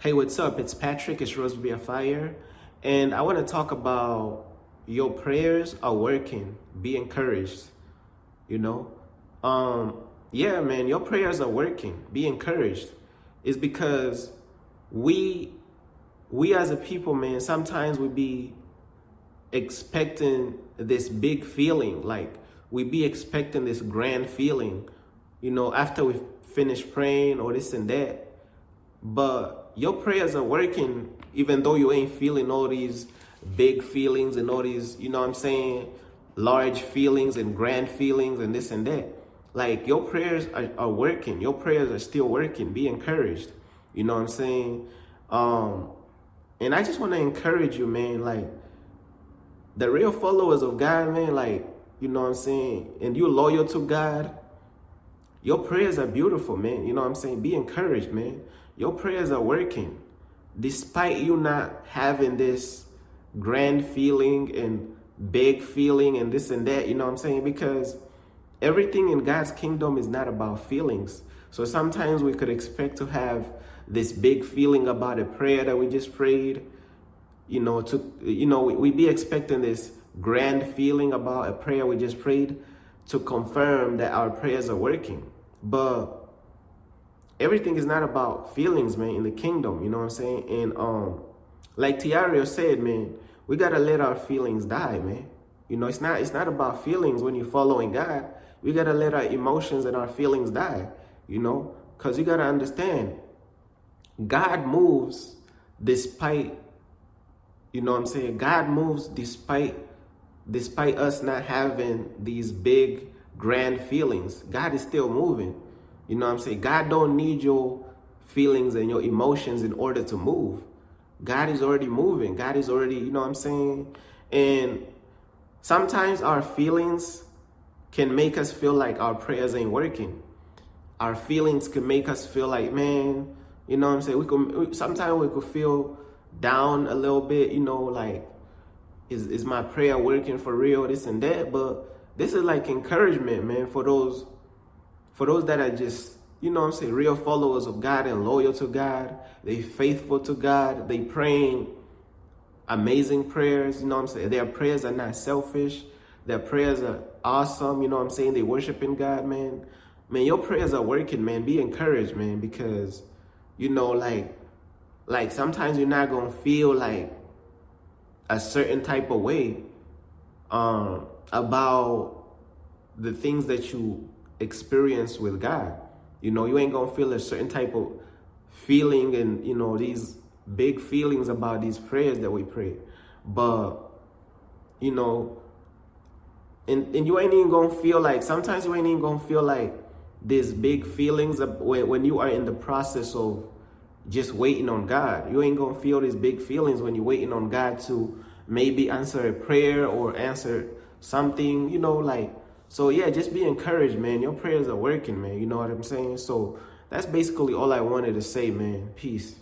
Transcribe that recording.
Hey, what's up? It's Patrick. It's Rose via Fire. And I want to talk about your prayers are working. Be encouraged. You know? Yeah, man, your prayers are working. Be encouraged. It's because we as a people, man, sometimes we be expecting this big feeling, like we be expecting this grand feeling, after we finish praying or this and that. But your prayers are working even though you ain't feeling all these big feelings and all these, large feelings and grand feelings and this and that. Like your prayers are working. Your prayers are still working. Be encouraged. You know what I'm saying? And I just want to encourage you, man, like the real followers of God, man, like, you know what I'm saying? And you're loyal to God. Your prayers are beautiful, man. You know what I'm saying? Be encouraged, man. Your prayers are working. Despite you not having this grand feeling and big feeling and this and that, you know what I'm saying? Because everything in God's kingdom is not about feelings. So sometimes we could expect to have this big feeling about a prayer that we just prayed, we be expecting this grand feeling about a prayer we just prayed to confirm that our prayers are working. But everything is not about feelings, man, in the kingdom, you know what I'm saying? And like Tiario said, man, we gotta let our feelings die, man. It's not about feelings when you're following God. We gotta let our emotions and our feelings die, because you gotta understand, God moves despite, God moves despite us not having these big, grand feelings. God is still moving. You know what I'm saying? God don't need your feelings and your emotions in order to move. God is already moving. God is already, you know what I'm saying? And sometimes our feelings can make us feel like our prayers ain't working. Our feelings can make us feel like, man, you know what I'm saying? Sometimes we could feel down a little bit, like, is my prayer working for real, this and that? But this is like encouragement, man, for those that are just, real followers of God and loyal to God. They faithful to God. They praying amazing prayers, Their prayers are not selfish. Their prayers are awesome, They worshiping God, man. Man, your prayers are working, man. Be encouraged, man, because, like sometimes you're not going to feel like a certain type of way about the things that you experience with God. You ain't gonna feel a certain type of feeling and these big feelings about these prayers that we pray. But and you ain't even gonna feel like, sometimes you ain't even gonna feel like these big feelings when you are in the process of just waiting on God. You ain't gonna feel these big feelings when you're waiting on God to maybe answer a prayer or answer something, so yeah, just be encouraged, man. Your prayers are working, man. You know what I'm saying? So that's basically all I wanted to say, man. Peace.